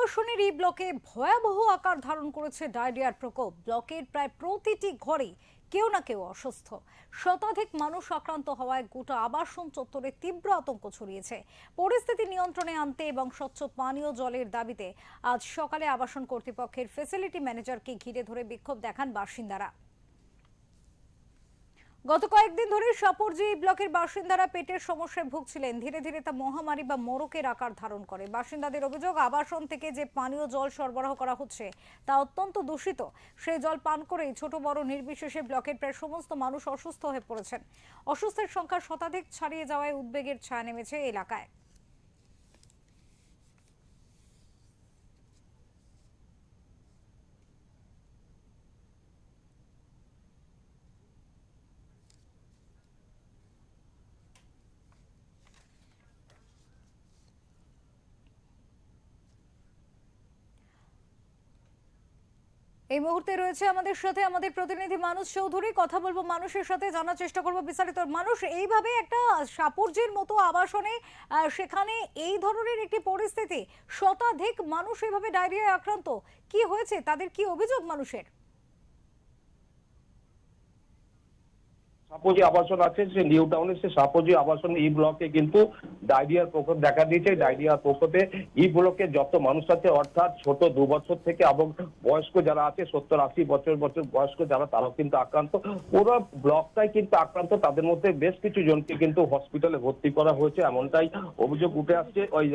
আবাসনের এই ব্লকে ভয়াবহ আকার ধারণ করেছে ডায়রিয়ার প্রকোপ। ব্লকের প্রায় প্রতিটি ঘরে কেউ না কেউ অসুস্থ। শতাধিক মানুষ আক্রান্ত হওয়ায় গোটা আবাসন চত্বরে তীব্র আতঙ্ক ছড়িয়েছে। পরিস্থিতি নিয়ন্ত্রণে আনতে এবং স্বচ্ছ পানীয় জলের দাবিতে আজ সকালে আবাসন কর্তৃপক্ষের ফ্যাসিলিটি ম্যানেজারকে ঘিরে ধরে বিক্ষোভ দেখান বাসিন্দারা। গত কয়েকদিন ধরে সাপুরজি ব্লকের বাসিন্দারা পেটের সমস্যায় ভুগছিলেন। ধীরে ধীরে তা মহামারী বা মোড়কের আকার ধারণ করে। বাসিন্দাদের অভিযোগ, আবাসন থেকে যে পানীয় জল সরবরাহ করা হচ্ছে তা অত্যন্ত দূষিত। সেই জল পান করেই ছোট বড় নির্বিশেষে ব্লকের প্রায় সমস্ত মানুষ অসুস্থ হয়ে পড়েছেন। অসুস্থের সংখ্যা শতাধিক ছাড়িয়ে যাওয়ায় উদ্বেগের ছায়া নেমেছে এলাকায়। এই মুহূর্তে রয়েছে আমাদের সাথে আমাদের প্রতিনিধি মানুষ চৌধুরী। কথা বলবো মানুষের সাথে, জানার চেষ্টা করবো বিস্তারিত। মানুষ, এইভাবে একটা সাপুরজির মতো আবাসনে সেখানে এই ধরনের একটি পরিস্থিতি, শতাধিক মানুষ এইভাবে ডায়রিয়ায় আক্রান্ত, কি হয়েছে, তাদের কি অভিযোগ মানুষের? সাপুজি আবাসন আছে, সে নিউ টাউনের সে সাপুজি আবাসন ই ব্লকে কিন্তু ডায়রিয়ার প্রকোপ দেখা দিয়েছে। ডায়রিয়ার প্রকোপে ই ব্লকে যত মানুষ আছে, অর্থাৎ ছোট 2 বছর থেকে এবং বয়স্ক যারা আছে 70-80 বছর বয়স্ক যারা, তারাও কিন্তু আক্রান্ত। পুরো ব্লকটাই কিন্তু আক্রান্ত। তাদের মধ্যে বেশ কিছু জনকে কিন্তু হসপিটালে ভর্তি করা হয়েছে, এমনটাই অভিযোগ উঠে আসছে ওই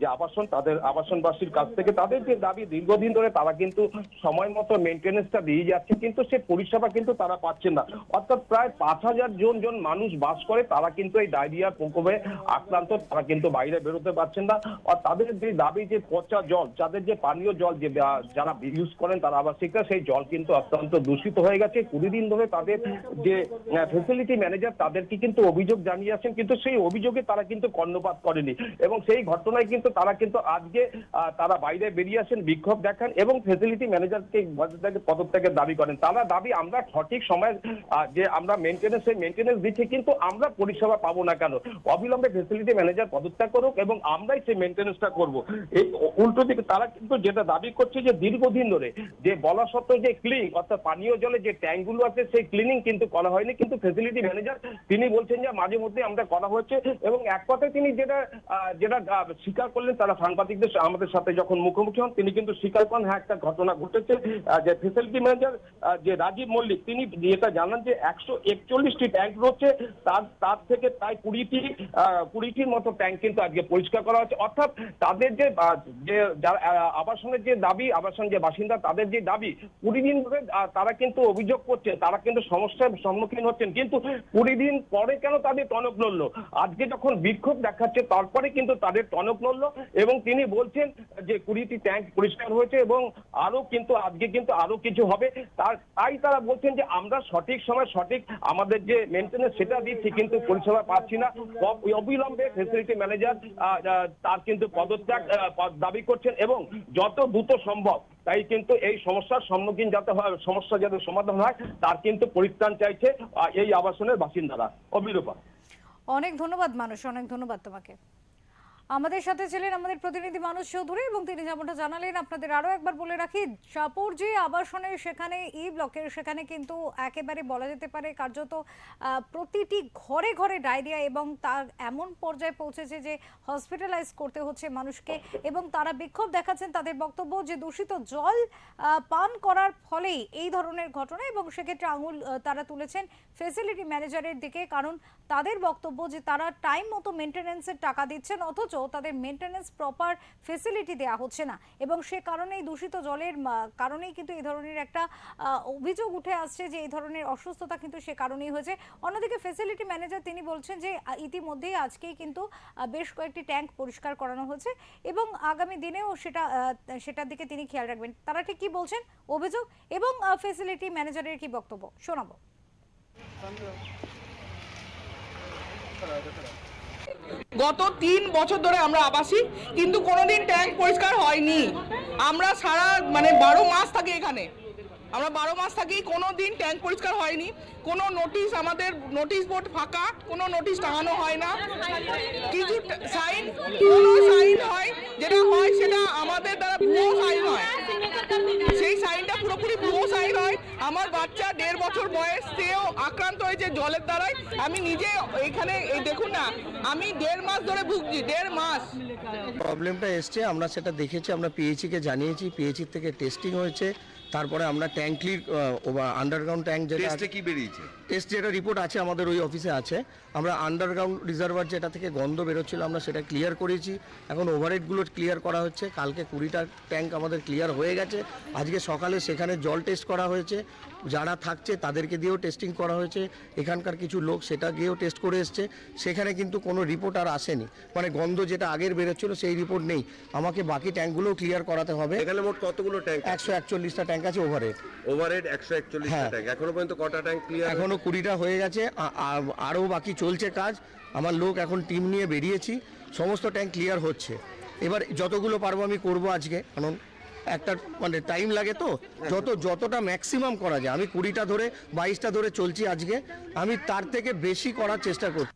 যে আবাসন, তাদের আবাসনবাসীর কাছ থেকে। তাদের যে দাবি, দীর্ঘদিন ধরে তারা কিন্তু সময় মতো মেনটেনেন্সটা দিয়ে যাচ্ছে, কিন্তু সে পরিষেবা কিন্তু তারা পাচ্ছেন না। অর্থাৎ প্রায় 5,000 জন মানুষ বাস করে, তারা কিন্তু এই ডায়রিয়ার প্রকোপে আক্রান্ত। তারা কিন্তু বাইরে বেরোতে পারছেন না। আর তাদের যে দাবি, যে পচা জল, যাদের যে পানীয় জল যে যারা ইউজ করেন তারা আবাসিকরা, সেই জল কিন্তু অত্যন্ত দূষিত হয়ে গেছে। 20 দিন ধরে তাদের যে ফ্যাসিলিটি ম্যানেজার তাদেরকে কিন্তু অভিযোগ জানিয়ে আসেন, কিন্তু সেই অভিযোগে তারা কিন্তু কর্ণপাত করেনি। এবং সেই ঘটনায় কিন্তু তারা কিন্তু আজকে তারা বাইরে বেরিয়ে আসেন, বিক্ষোভ দেখান এবং ফ্যাসিলিটি ম্যানেজারকে পদত্যাগের দাবি করেন। তারা দাবি, আমরা সঠিক সময় যে আমরা মেনটেনেন্স দিচ্ছি, কিন্তু আমরা পরিষেবা পাবো না কেন? অবিলম্বে ফ্যাসিলিটি ম্যানেজার পদত্যাগ করুক এবং আমরাই সেই মেনটেনেন্সটা করবো। এই উল্টো দিকে তারা কিন্তু যেটা দাবি করছে, যে দীর্ঘদিন ধরে যে বলা সত্ত্বেও যে ক্লিনিং, অর্থাৎ পানীয় জলে যে ট্যাঙ্কগুলো আছে সেই ক্লিনিং কিন্তু করা হয়নি। কিন্তু ফ্যাসিলিটি ম্যানেজার তিনি বলছেন যে মাঝে মধ্যে আমরা করা হচ্ছে। এবং এক কথায় তিনি যেটা স্বীকার করলেন, তারা সাংবাদিকদের আমাদের সাথে যখন মুখোমুখি হন, তিনি কিন্তু স্বীকার করেন, হ্যাঁ একটা ঘটনা ঘটেছে। যে ফ্যাসিলিটি ম্যানেজার যে রাজীব মল্লিক, তিনি যেটা জানান যে 141টি ট্যাঙ্ক রয়েছে, তার থেকে প্রায় 20টির মতো ট্যাঙ্ক কিন্তু আজকে পরিষ্কার করা হচ্ছে। অর্থাৎ তাদের যে আবাসনের যে দাবি, আবাসন যে বাসিন্দা তাদের যে দাবি, 20 দিন ধরে তারা কিন্তু অভিযোগ করছে, তারা কিন্তু সমস্যার সম্মুখীন হচ্ছেন, কিন্তু 20 দিন পরে কেন তাদের টনক নড়ল? আজকে যখন বিক্ষোভ দেখাচ্ছে তারপরে কিন্তু তাদের টনক নড়ল। এবং তিনি বলছেন যে 20টি ট্যাঙ্ক পরিষ্কার হয়েছে এবং আরো কিন্তু আজকে কিন্তু আরো কিছু হবে। তাই তারা বলছেন যে আমরা সঠিক সময় সঠিক আমাদের যে মেনটেনেন্স সেটা দিচ্ছি, কিন্তু পরিষেবা পাচ্ছি না। অবিলম্বে ফ্যাসিলিটি ম্যানেজার তার কিন্তু পদত্যাগ দাবি করছেন এবং যত দ্রুত সম্ভব তাই কিন্তু এই সমস্যার সম্মুখীন যাতে হয়, সমস্যা যাতে সমাধান হয়, তার কিন্তু পরিত্রাণ চাইছে এই আবাসনের বাসিন্দারা। অবিরূপা, অনেক ধন্যবাদ মানুষ, অনেক ধন্যবাদ তোমাকে। আমাদের সাথে ছিলেন আমাদের প্রতিনিধি মানুষ চৌধুরী এবং তিনি যেমনটা জানালেন, আপনাদের আরো একবার বলে রাখি, সাপুরজি আবাসনে সেখানে ই ব্লকের সেখানে কিন্তু একেবারে বলা যেতে পারে কার্যত প্রতিটি ঘরে ঘরে ডায়রিয়া, এবং তার এমন পর্যায়ে পৌঁছেছে যে হসপিটালাইজ করতে হচ্ছে মানুষকে। এবং তারা বিক্ষোভ দেখাচ্ছেন, তাদের বক্তব্য যে দূষিত জল পান করার ফলেই এই ধরনের ঘটনা। এবং সেক্ষেত্রে আঙুল তারা তুলেছেন ফ্যাসিলিটি ম্যানেজারের দিকে, কারণ তাদের বক্তব্য যে তারা টাইম মতো মেনটেনেন্সের টাকা দিচ্ছেন, অথচ তাদের মেনটেনেন্স প্রপার ফেসিলিটি দেওয়া হচ্ছে না। এবং সে কারণেই দূষিত জলের কারণেই কিন্তু এই ধরনের একটা অভিযোগ উঠে আসছে যে এই ধরনের অসুস্থতা কিন্তু সে কারণেই হয়েছে। অন্যদিকে ফেসিলিটি ম্যানেজার তিনি বলছেন যে ইতিমধ্যেই আজকেই কিন্তু বেশ কয়েকটি ট্যাঙ্ক পরিষ্কার করানো হয়েছে এবং আগামী দিনেও সেটার দিকে তিনি খেয়াল রাখবেন। তারা ঠিক কি বলছেন, অভিযোগ এবং ফেসিলিটি ম্যানেজারের কি বক্তব্য, শোনাবো। গত 3 বছর ধরে আমরা আবাসী, কিন্তু কোনোদিন ট্যাঙ্ক পরিষ্কার হয়নি। আমরা সারা 12 মাস থাকি এখানে, আমরা 12 মাস থাকি, কোনোদিন ট্যাঙ্ক পরিষ্কার হয়নি। কোনো নোটিশ, আমাদের নোটিশ বোর্ড ফাঁকা, কোনো নোটিশ টাঙানো হয় না। কিছু সাইন, কোনো সাইন হয়, যেটা হয় সেটা আমাদের দ্বারা ভুয়ো সাইন হয়, সেই সাইনটা পুরোপুরি ভুয়ো সাইন হয়। আমার বাচ্চা 1.5 বছর বয়স, সেও আক্রান্ত হয়েছে জলের দ্বারাই। আমি নিজে এখানে এই দেখুন না, আমি 1.5 মাস ধরে ভুগছি, 1.5 মাস। প্রবলেমটা এসছে, আমরা সেটা দেখেছি, আমরা পিএইচিকে জানিয়েছি, পিএইচি থেকে টেস্টিং হয়েছে, তারপরে আমরা ট্যাঙ্ক ক্লিন আন্ডারগ্রাউন্ড ট্যাঙ্ক যেটা টেস্টে কি বেরিয়েছে? টেস্ট যেটা রিপোর্ট আছে আমাদের ওই অফিসে আছে, আমরা আন্ডারগ্রাউন্ড রিজার্ভার যেটা থেকে গন্ধ বেরোচ্ছিল আমরা সেটা ক্লিয়ার করেছি। এখন ওভারহেডগুলো ক্লিয়ার করা হচ্ছে। কালকে 20টা ট্যাঙ্ক আমাদের ক্লিয়ার হয়ে গেছে। আজকে সকালে সেখানে জল টেস্ট করা হয়েছে, যারা থাকছে তাদেরকে দিয়েও টেস্টিং করা হয়েছে। এখানকার কিছু লোক সেটা গিয়েও টেস্ট করে এসছে, সেখানে কিন্তু কোনো রিপোর্ট আর আসেনি, মানে গন্ধ যেটা আগের বেরোচ্ছিল সেই রিপোর্ট নেই। আমাকে বাকি ট্যাঙ্কগুলোও ক্লিয়ার করাতে হবে। এখানে মোট কতগুলো ট্যাঙ্ক? 141টা ট্যাঙ্ক আছে ওভারহেড। ওভারহেড 141টা হ্যাঁ। ট্যাঙ্ক। এখনো পর্যন্ত কটা ট্যাঙ্ক ক্লিয়ার? এখনো 20টা হয়ে গেছে, আরও বাকি চলছে কাজ। আমার লোক এখন টিম নিয়ে বেরিয়েছি, সমস্ত ট্যাঙ্ক ক্লিয়ার হচ্ছে। এবার যতগুলো পারবো আমি করব আজকে, কারণ একটা মানে টাইম লাগে তো, যতটা ম্যাক্সিমাম করা যায়। আমি 20টা ধরে 22টা ধরে চলছি আজকে, আমি তার থেকে বেশি করার চেষ্টা করছি।